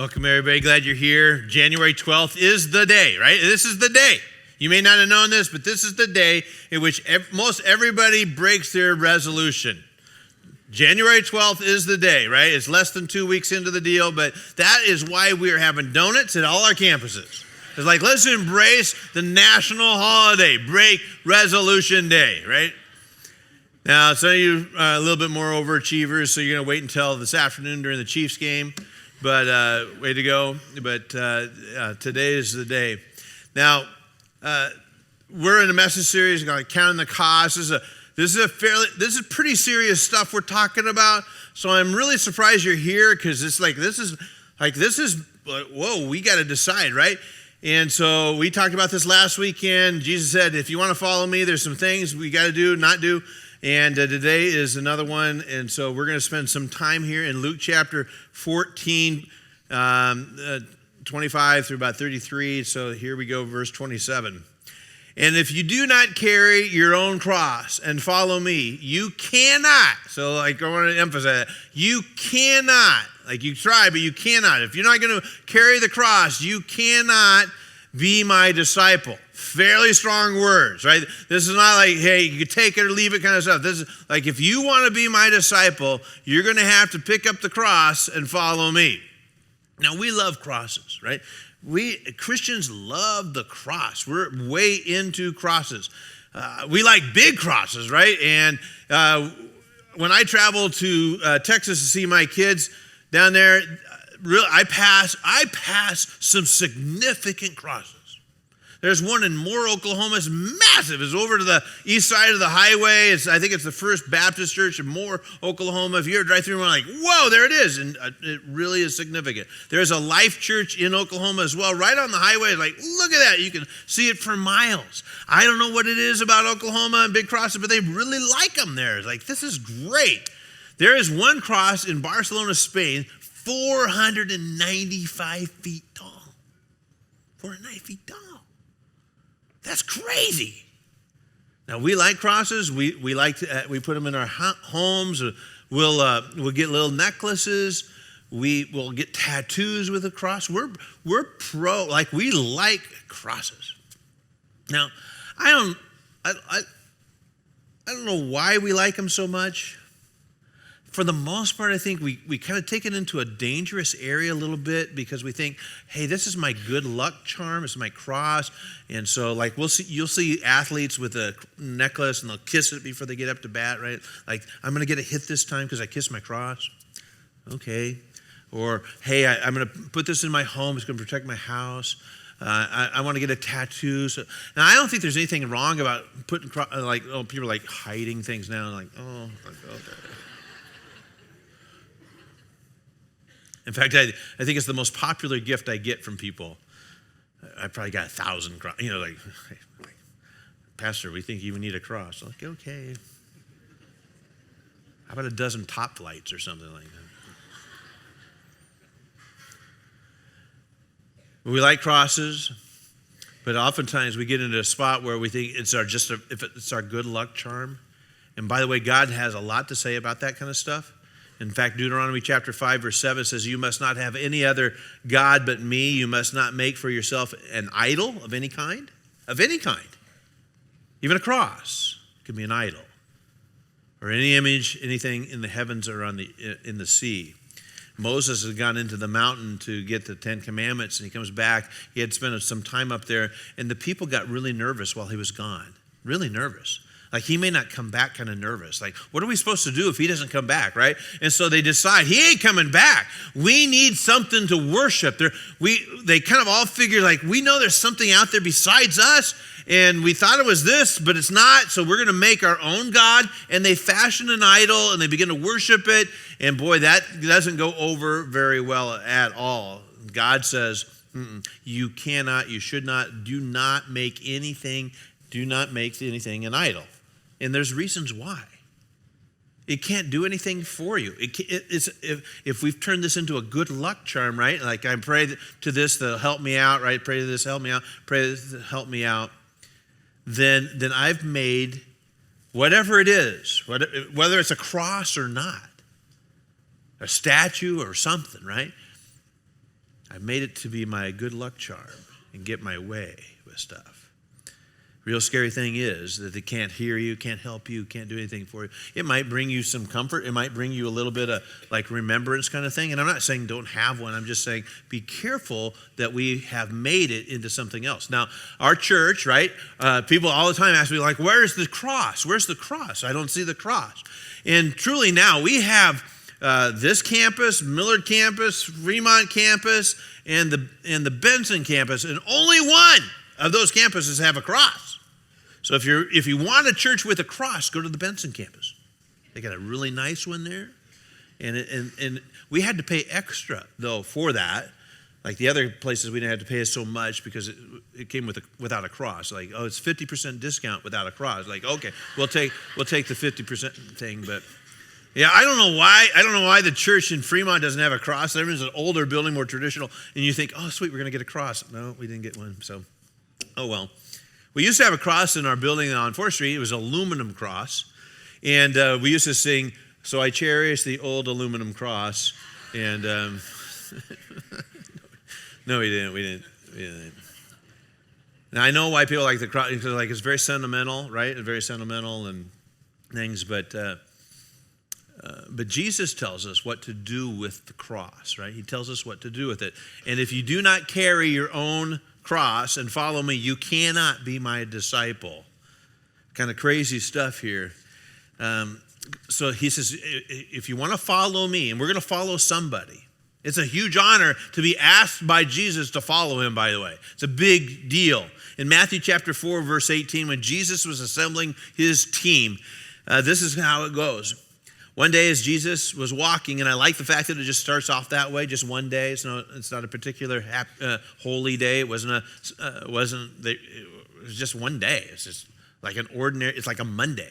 Welcome, everybody. Glad you're here. January 12th is the day, right? This is the day. You may not have known this, but this is the day in which most everybody breaks their resolution. January 12th is the day, right? It's less than 2 weeks into the deal, but that is why we are having donuts at all our campuses. It's like, let's embrace the national holiday, break resolution day, right? Now, some of you are a little bit more overachievers, so you're going to wait until this afternoon during the Chiefs game. But way to go. But today is the day. Now, we're in a message series called Counting the Cost. This is pretty serious stuff we're talking about. So I'm really surprised you're here because this is whoa, we got to decide, right? And so we talked about this last weekend. Jesus said, if you want to follow me, there's some things we got to do, not do. And today is another one. And so we're going to spend some time here in Luke chapter 14, 25 through about 33. So here we go, verse 27. And if you do not carry your own cross and follow me, you cannot. So like I want to emphasize that. You cannot. Like you try, but you cannot. If you're not going to carry the cross, you cannot be my disciple. Fairly strong words, right? This is not like, hey, you can take it or leave it kind of stuff. This is like, if you want to be my disciple, you're going to have to pick up the cross and follow me. Now, we love crosses, right? We Christians love the cross. We're way into crosses. We like big crosses, right? And when I travel to Texas to see my kids down there, I pass some significant crosses. There's one in Moore, Oklahoma. It's massive. It's over to the east side of the highway. I think it's the First Baptist Church in Moore, Oklahoma. If you ever drive through, we're like, whoa, there it is. And it really is significant. There's a Life Church in Oklahoma as well, right on the highway. Like, look at that. You can see it for miles. I don't know what it is about Oklahoma and big crosses, but they really like them there. It's like, this is great. There is one cross in Barcelona, Spain, 495 feet tall. 490 feet tall. That's crazy. Now we like crosses. We like to, we put them in our homes. We'll get little necklaces. We will get tattoos with a cross. We're pro. Like we like crosses. Now I don't know why we like them so much. For the most part, I think we kind of take it into a dangerous area a little bit because we think, hey, this is my good luck charm. It's my cross. And so like you'll see athletes with a necklace and they'll kiss it before they get up to bat, right? Like, I'm going to get a hit this time because I kissed my cross. Okay. Or, hey, I'm going to put this in my home. It's going to protect my house. I want to get a tattoo. So, now, I don't think there's anything wrong about putting, people are like hiding things now. Like, oh, okay. In fact, I think it's the most popular gift I get from people. I probably got 1,000 crosses. You know, like, Pastor, we think you need a cross. I'm like, okay. How about a dozen top lights or something like that? We like crosses, but oftentimes we get into a spot where we think it's our good luck charm. And by the way, God has a lot to say about that kind of stuff. In fact, Deuteronomy chapter 5, verse 7 says, you must not have any other God but me. You must not make for yourself an idol of any kind. Of any kind. Even a cross can be an idol. Or any image, anything in the heavens or in the sea. Moses has gone into the mountain to get the 10 Commandments, and he comes back. He had spent some time up there, and the people got really nervous while he was gone. Really nervous. Like, he may not come back, kind of nervous. Like, what are we supposed to do if he doesn't come back, right? And so they decide, he ain't coming back. We need something to worship. They kind of all figure, like, we know there's something out there besides us, and we thought it was this, but it's not, so we're going to make our own God. And they fashion an idol, and they begin to worship it. And boy, that doesn't go over very well at all. God says, you cannot, you should not, do not make anything an idol. And there's reasons why. It can't do anything for you. If we've turned this into a good luck charm, right? Like I pray to this to help me out, right? Pray to this, help me out. Pray to this to help me out. Then I've made whatever it is, whether it's a cross or not, a statue or something, right? I've made it to be my good luck charm and get my way with stuff. Real scary thing is that they can't hear you, can't help you, can't do anything for you. It might bring you some comfort. It might bring you a little bit of like remembrance kind of thing. And I'm not saying don't have one. I'm just saying be careful that we have made it into something else. Now, our church, right? People all the time ask me like, where's the cross? Where's the cross? I don't see the cross. And truly now we have this campus, Millard campus, Fremont campus, and the Benson campus. And only one of those campuses have a cross. So if you want a church with a cross, go to the Benson campus. They got a really nice one there. And we had to pay extra, though, for that. Like the other places, we didn't have to pay so much because it came without a cross. Like, oh, it's 50% discount without a cross. Like, okay, we'll take the 50% thing. But yeah, I don't know why the church in Fremont doesn't have a cross. Everyone's an older building, more traditional. And you think, oh, sweet, we're going to get a cross. No, we didn't get one. So, oh, well. We used to have a cross in our building on 4th Street. It was an aluminum cross. And we used to sing, "So I Cherish the Old Aluminum Cross." And no, we didn't. Now, I know why people like the cross, because like it's very sentimental, right? It's very sentimental and things. But Jesus tells us what to do with the cross, right? He tells us what to do with it. And if you do not carry your own cross and follow me, you cannot be my disciple. Kind of crazy stuff here. So he says, if you want to follow me, and we're going to follow somebody. It's a huge honor to be asked by Jesus to follow him, by the way. It's a big deal. In Matthew chapter 4, verse 18, when Jesus was assembling his team, this is how it goes. One day as Jesus was walking, and I like the fact that it just starts off that way, just one day. It's not a particular holy day. It was just one day. It's just like it's like a Monday.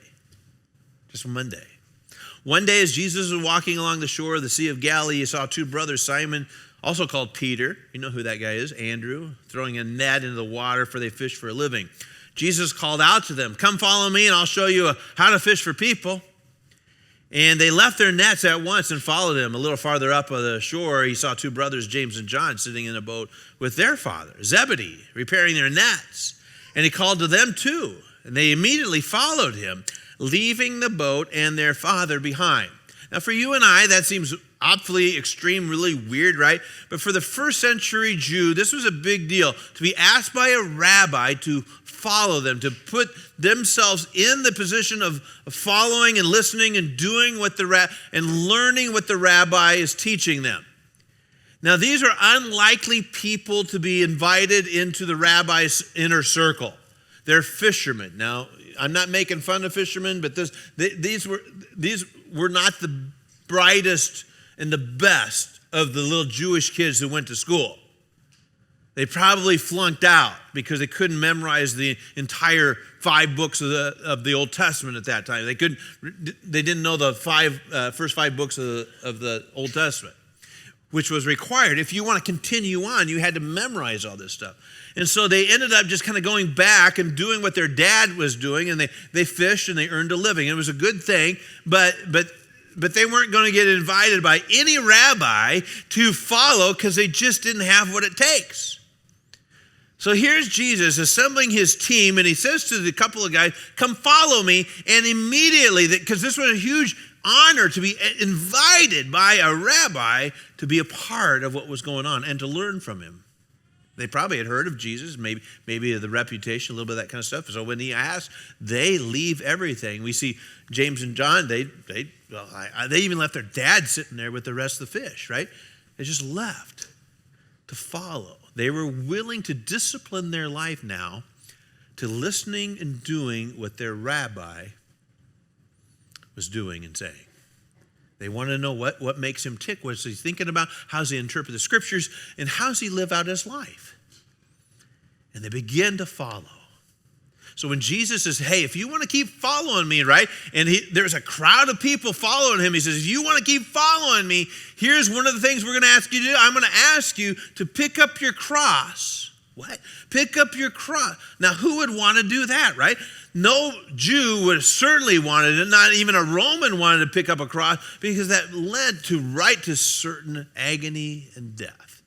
Just a Monday. One day as Jesus was walking along the shore of the Sea of Galilee, he saw two brothers, Simon, also called Peter. You know who that guy is, Andrew, throwing a net into the water, for they fish for a living. Jesus called out to them, "Come follow me, and I'll show you how to fish for people." And they left their nets at once and followed him. A little farther up on the shore, he saw two brothers, James and John, sitting in a boat with their father, Zebedee, repairing their nets. And he called to them too. And they immediately followed him, leaving the boat and their father behind. Now for you and I, that seems awfully extreme, really weird, right? But for the first century Jew, this was a big deal. To be asked by a rabbi to follow them, to put themselves in the position of following and listening and doing what and learning what the rabbi is teaching them. Now, these are unlikely people to be invited into the rabbi's inner circle. They're fishermen. Now, I'm not making fun of fishermen, but these were not the brightest and the best of the little Jewish kids who went to school. They probably flunked out because they couldn't memorize the entire 5 books of the Old Testament at that time. They didn't know the first 5 books of the Old Testament, which was required. If you want to continue on, you had to memorize all this stuff. And so they ended up just kind of going back and doing what their dad was doing, and they fished and they earned a living. It was a good thing, but they weren't going to get invited by any rabbi to follow because they just didn't have what it takes. So here's Jesus assembling his team, and he says to the couple of guys, "Come follow me." And immediately, because this was a huge honor to be invited by a rabbi to be a part of what was going on and to learn from him. They probably had heard of Jesus, maybe of the reputation, a little bit of that kind of stuff. So when he asked, they leave everything. We see James and John, they even left their dad sitting there with the rest of the fish, right? They just left to follow. They were willing to discipline their life now to listening and doing what their rabbi was doing and saying. They want to know what makes him tick. What's he thinking about? How does he interpret the scriptures? And how does he live out his life? And they begin to follow. So when Jesus says, "Hey, if you want to keep following me," right? And there's a crowd of people following him. He says, "If you want to keep following me, here's one of the things we're going to ask you to do. I'm going to ask you to pick up your cross." What? Pick up your cross. Now, who would want to do that, right? No Jew would have certainly wanted it. Not even a Roman wanted to pick up a cross because that led to certain agony and death.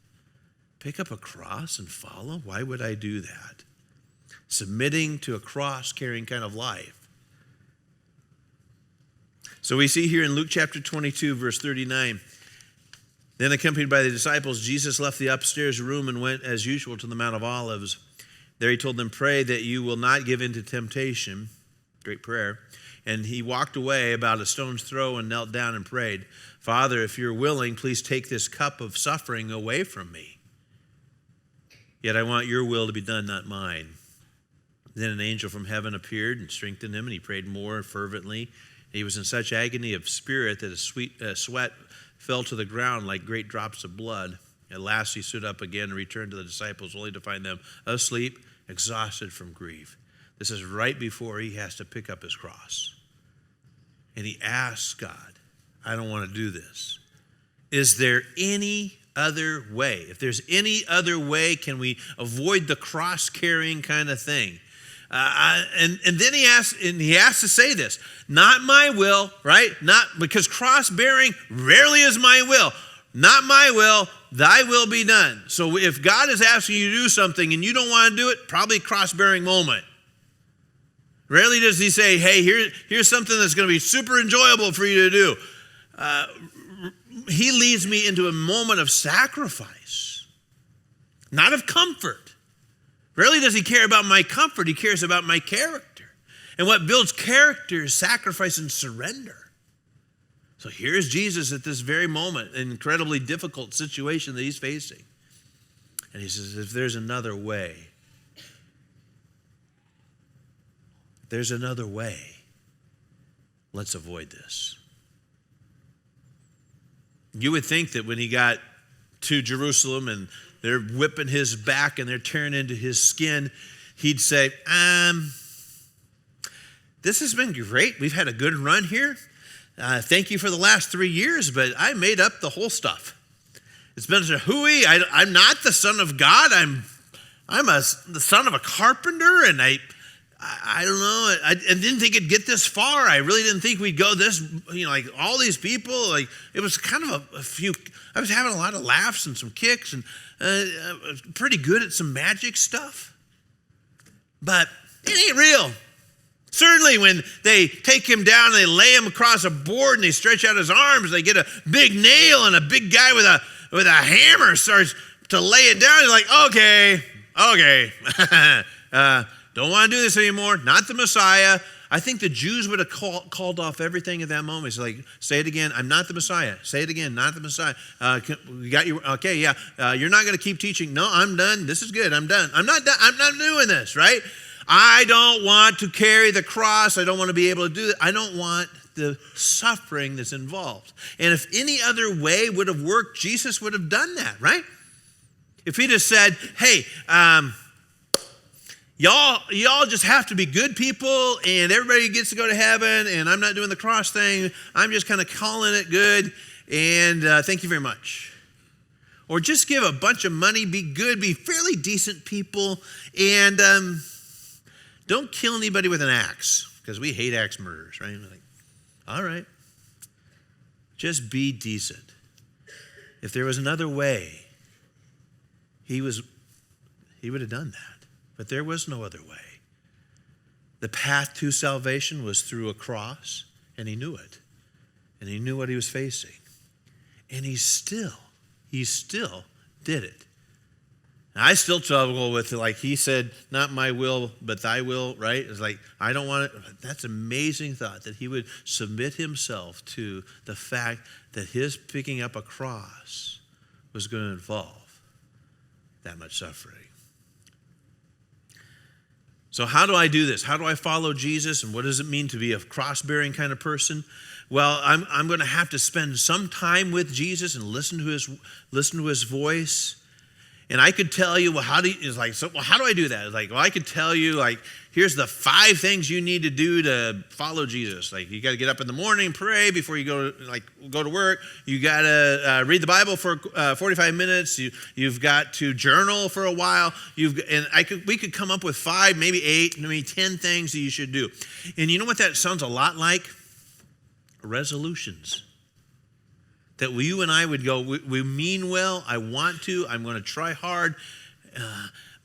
Pick up a cross and follow? Why would I do that? Submitting to a cross-carrying kind of life. So we see here in Luke chapter 22, verse 39, then accompanied by the disciples, Jesus left the upstairs room and went as usual to the Mount of Olives. There he told them, pray that you will not give in to temptation. Great prayer. And he walked away about a stone's throw and knelt down and prayed, Father, if you're willing, please take this cup of suffering away from me. Yet I want your will to be done, not mine. Then an angel from heaven appeared and strengthened him, and he prayed more fervently. He was in such agony of spirit that his sweat fell to the ground like great drops of blood. At last he stood up again and returned to the disciples, only to find them asleep, exhausted from grief. This is right before he has to pick up his cross. And he asks God, I don't want to do this. Is there any other way? If there's any other way, can we avoid the cross-carrying kind of thing? And then he has to say this, not my will, right? Not because cross-bearing rarely is my will. Not my will, thy will be done. So if God is asking you to do something and you don't want to do it, probably a cross-bearing moment. Rarely does he say, hey, here's something that's going to be super enjoyable for you to do. He leads me into a moment of sacrifice, not of comfort. Rarely does he care about my comfort. He cares about my character. And what builds character is sacrifice and surrender. So here's Jesus at this very moment, an incredibly difficult situation that he's facing. And he says, if there's another way, let's avoid this. You would think that when he got to Jerusalem and they're whipping his back and they're tearing into his skin, he'd say, this has been great. We've had a good run here. Thank you for the last 3 years, but I made up the whole stuff. It's been a hooey. I'm not the son of God. I'm the son of a carpenter, and I don't know. I didn't think it'd get this far. I really didn't think we'd go this, like all these people. Like it was kind of a few. I was having a lot of laughs and some kicks, and pretty good at some magic stuff. But it ain't real. Certainly when they take him down and they lay him across a board and they stretch out his arms, they get a big nail and a big guy with a hammer starts to lay it down. He's like, okay. Don't want to do this anymore. Not the Messiah. I think the Jews would have called off everything at that moment. It's like, say it again. I'm not the Messiah. Say it again. Not the Messiah. We got you. Okay, yeah. You're not going to keep teaching. No, I'm done. This is good. I'm done. I'm not done. I'm not doing this, right? I don't want to carry the cross. I don't want to be able to do it. I don't want the suffering that's involved. And if any other way would have worked, Jesus would have done that, right? If he'd have said, hey, y'all just have to be good people and everybody gets to go to heaven and I'm not doing the cross thing. I'm just kind of calling it good and thank you very much. Or just give a bunch of money, be good, be fairly decent people, and don't kill anybody with an axe, because we hate axe murders, right? Like, all right. Just be decent. If there was another way, he would have done that. But there was no other way. The path to salvation was through a cross, and he knew it. And he knew what he was facing. And he still did it. I still struggle with, like he said, not my will, but thy will, right? It's like, I don't want it. That's an amazing thought that he would submit himself to the fact that his picking up a cross was going to involve that much suffering. So how do I do this? How do I follow Jesus? And what does it mean to be a cross-bearing kind of person? Well, I'm going to have to spend some time with Jesus and listen to his voice. And I could tell you, how do I do that? It's like, well, I could tell you, like, here's the 5 things you need to do to follow Jesus. Like, you got to get up in the morning, pray before you go to work. You got to read the Bible for 45 minutes. You've got to journal for a while. We could come up with 5, maybe 8, maybe 10 things that you should do. And you know what that sounds a lot like? Resolutions. That you and I would go, we mean well, I want to, I'm going to try hard,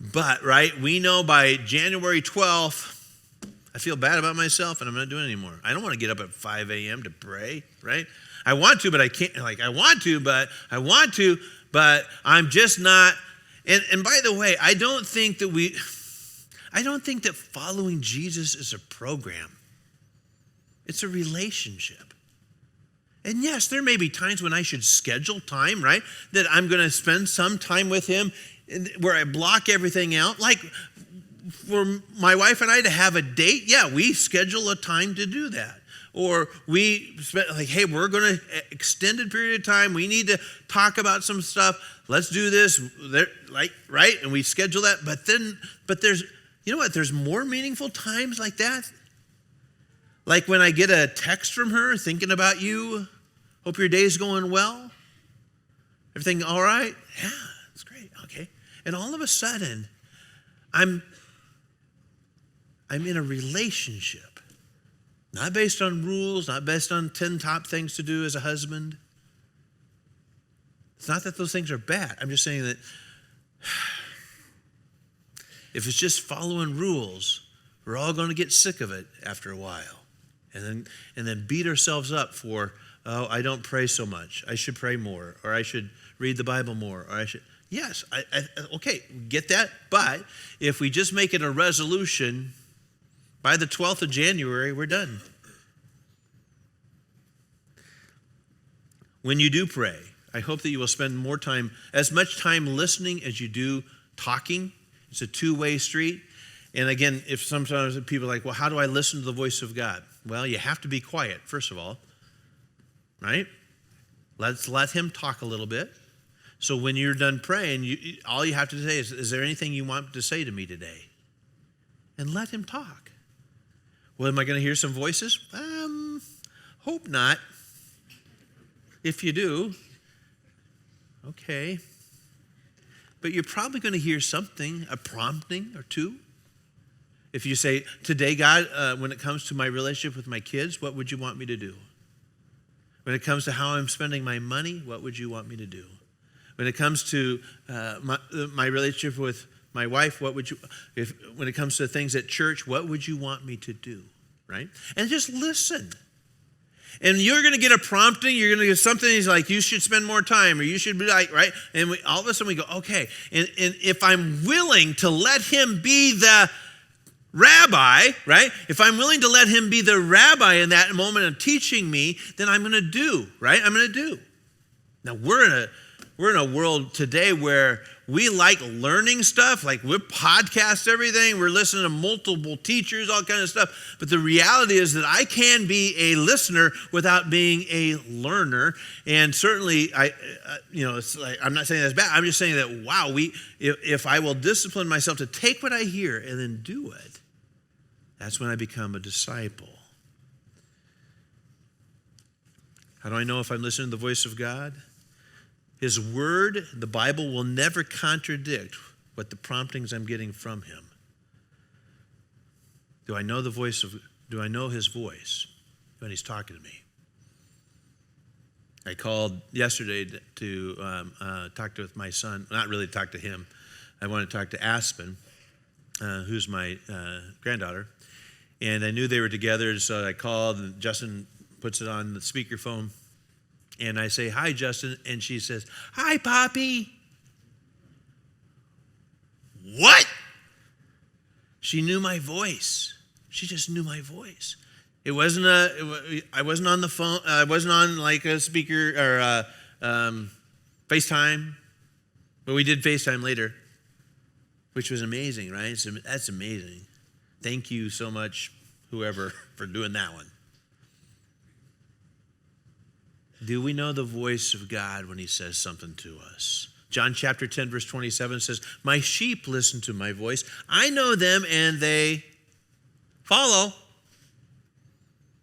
but, right, we know by January 12th, I feel bad about myself and I'm not doing it anymore. I don't want to get up at 5 a.m. to pray, right? I want to, but I can't. Like, I want to, but I'm just not. And by the way, I don't think that following Jesus is a program. It's a relationship. And yes, there may be times when I should schedule time, right? That I'm going to spend some time with him where I block everything out. Like, for my wife and I to have a date, yeah, we schedule a time to do that. Or we spend, like, hey, we're going to extended period of time. We need to talk about some stuff. Let's do this, right? And we schedule that. But there's, you know what? There's more meaningful times like that. Like when I get a text from her thinking about you. Hope your day's going well. Everything all right? Yeah, it's great. Okay. And all of a sudden, I'm in a relationship, not based on rules, not based on 10 top things to do as a husband. It's not that those things are bad. I'm just saying that if it's just following rules, we're all going to get sick of it after a while. And then beat ourselves up for, oh, I don't pray so much. I should pray more, or I should read the Bible more, or I should. Yes, okay, get that. But if we just make it a resolution, by the 12th of January, we're done. When you do pray, I hope that you will spend more time, as much time listening as you do talking. It's a two-way street. And again, if sometimes people are like, well, how do I listen to the voice of God? Well, you have to be quiet, first of all, right? Let's let him talk a little bit. So when you're done praying, all you have to say is there anything you want to say to me today? And let him talk. Well, am I going to hear some voices? Hope not. If you do, okay. But you're probably going to hear something, a prompting or two. If you say, today, God, when it comes to my relationship with my kids, what would you want me to do? When it comes to how I'm spending my money, what would you want me to do? When it comes to my relationship with my wife, when it comes to things at church, what would you want me to do, right? And just listen. And you're going to get a prompting. You're going to get something. He's like, you should spend more time, or you should be like, right? And all of a sudden we go, okay. And if I'm willing to let him be the rabbi, right? If I'm willing to let him be the rabbi in that moment of teaching me, then I'm going to do, right? I'm going to do. Now, we're in a world today where we like learning stuff, like we podcast everything, we're listening to multiple teachers, all kind of stuff. But the reality is that I can be a listener without being a learner. And certainly, it's like, I'm not saying that's bad. I'm just saying that, wow, if I will discipline myself to take what I hear and then do it, that's when I become a disciple. How do I know if I'm listening to the voice of God? His word, the Bible, will never contradict what the promptings I'm getting from him. Do I know his voice when he's talking to me? I called yesterday to talk with my son, not really talk to him. I wanted to talk to Aspen, who's my granddaughter. And I knew they were together, so I called, and Justin puts it on the speakerphone. And I say, hi, Justin. And she says, hi, Poppy. What? She knew my voice. She just knew my voice. I wasn't on the phone. I wasn't on like a speaker or FaceTime. But we did FaceTime later, which was amazing, right? So that's amazing. Thank you so much, whoever, for doing that one. Do we know the voice of God when he says something to us? John chapter 10, verse 27 says, my sheep listen to my voice. I know them and they follow.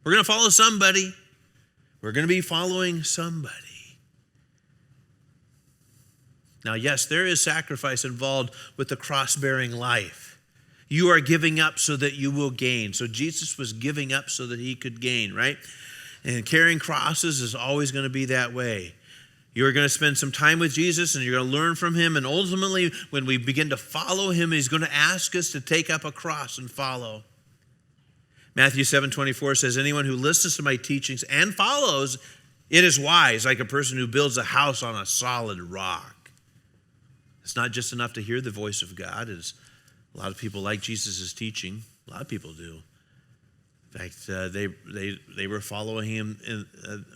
We're going to follow somebody. We're going to be following somebody. Now, yes, there is sacrifice involved with the cross-bearing life. You are giving up so that you will gain. So Jesus was giving up so that he could gain, right? And carrying crosses is always going to be that way. You're going to spend some time with Jesus and you're going to learn from him. And ultimately, when we begin to follow him, he's going to ask us to take up a cross and follow. Matthew 7:24 says, anyone who listens to my teachings and follows, it is wise, like a person who builds a house on a solid rock. It's not just enough to hear the voice of God. As a lot of people like Jesus' teaching. A lot of people do. In fact, they were following him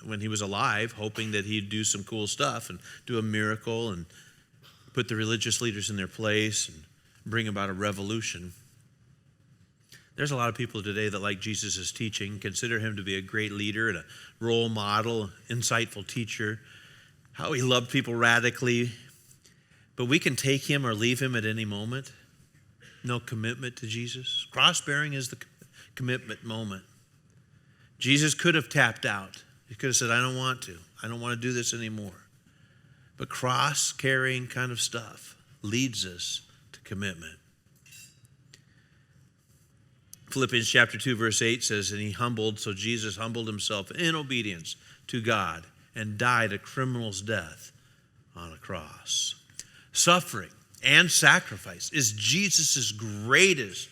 when he was alive, hoping that he'd do some cool stuff and do a miracle and put the religious leaders in their place and bring about a revolution. There's a lot of people today that like Jesus' teaching, consider him to be a great leader and a role model, insightful teacher, how he loved people radically. But we can take him or leave him at any moment. No commitment to Jesus. Cross-bearing is the commitment moment. Jesus could have tapped out. He could have said, I don't want to. I don't want to do this anymore. But cross-carrying kind of stuff leads us to commitment. Philippians chapter 2, verse 8 says, so Jesus humbled himself in obedience to God and died a criminal's death on a cross. Suffering and sacrifice is Jesus' greatest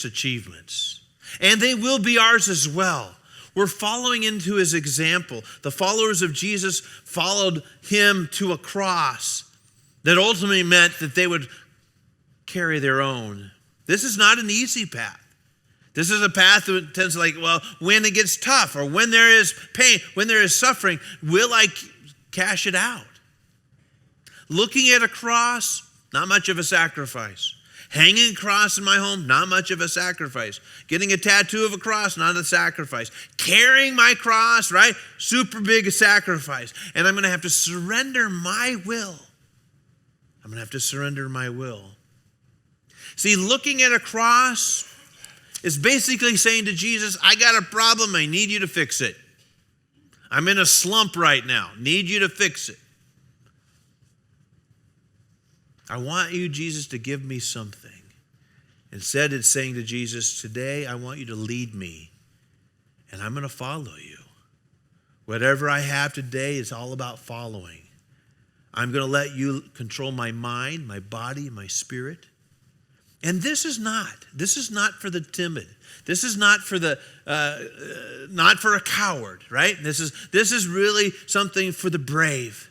achievements. And they will be ours as well. We're following into his example. The followers of Jesus followed him to a cross that ultimately meant that they would carry their own. This is not an easy path. This is a path that tends to when it gets tough or when there is pain, when there is suffering, will I cash it out? Looking at a cross, not much of a sacrifice. Hanging a cross in my home, not much of a sacrifice. Getting a tattoo of a cross, not a sacrifice. Carrying my cross, right? Super big a sacrifice. And I'm going to have to surrender my will. I'm going to have to surrender my will. See, looking at a cross is basically saying to Jesus, I got a problem, I need you to fix it. I'm in a slump right now, need you to fix it. I want you, Jesus, to give me something. Instead, it's saying to Jesus, today I want you to lead me, and I'm going to follow you. Whatever I have today is all about following. I'm going to let you control my mind, my body, my spirit. And this is not for the timid. This is not for not for a coward, right? This is really something for the brave.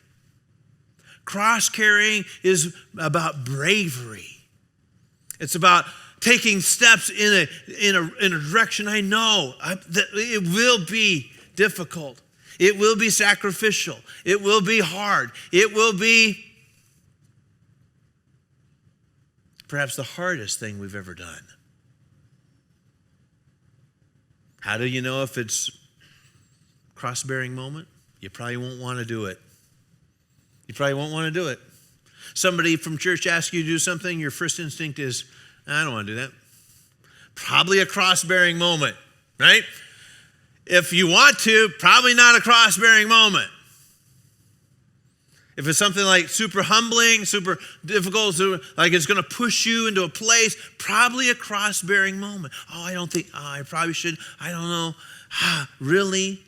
Cross-carrying is about bravery. It's about taking steps in a direction I know that it will be difficult. It will be sacrificial. It will be hard. It will be perhaps the hardest thing we've ever done. How do you know if it's a cross-bearing moment? You probably won't want to do it. You probably won't want to do it. Somebody from church asks you to do something, your first instinct is, I don't want to do that. Probably a cross-bearing moment, right? If you want to, probably not a cross-bearing moment. If it's something like super humbling, super difficult, like it's going to push you into a place, probably a cross-bearing moment. I probably should, I don't know. Really?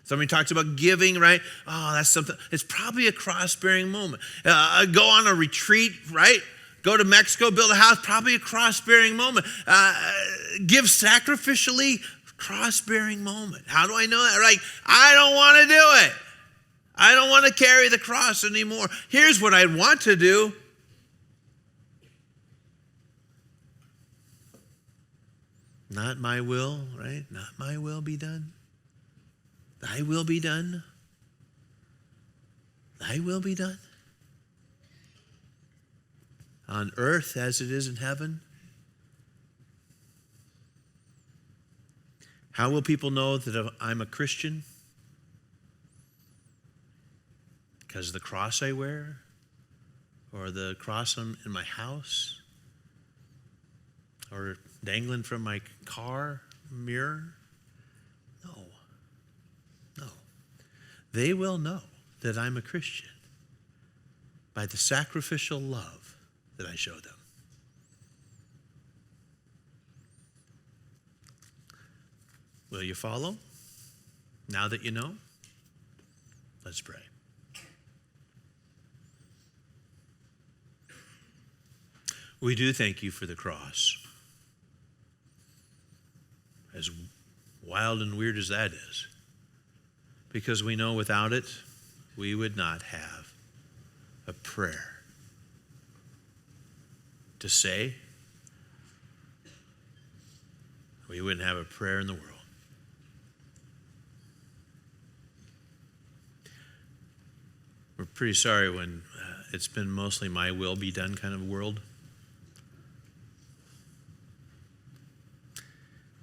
Somebody talks about giving, right? That's something. It's probably a cross-bearing moment. Go on a retreat, right? Go to Mexico, build a house, probably a cross-bearing moment. Give sacrificially, cross-bearing moment. How do I know that? Like, I don't want to do it. I don't want to carry the cross anymore. Here's what I want to do. Not my will, right? Not my will be done. Thy will be done. Thy will be done. On earth as it is in heaven. How will people know that I'm a Christian? Because of the cross I wear? Or the cross in my house? Or dangling from my car mirror? No. They will know that I'm a Christian by the sacrificial love that I show them. Will you follow? Now that you know, let's pray. We do thank you for the cross. As wild and weird as that is, because we know without it, we would not have a prayer to say. We wouldn't have a prayer in the world. We're pretty sorry when it's been mostly my will be done kind of world.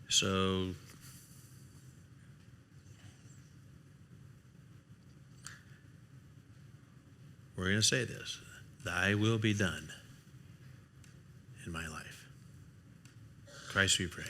So we're going to say this: thy will be done in my life. Christ we pray.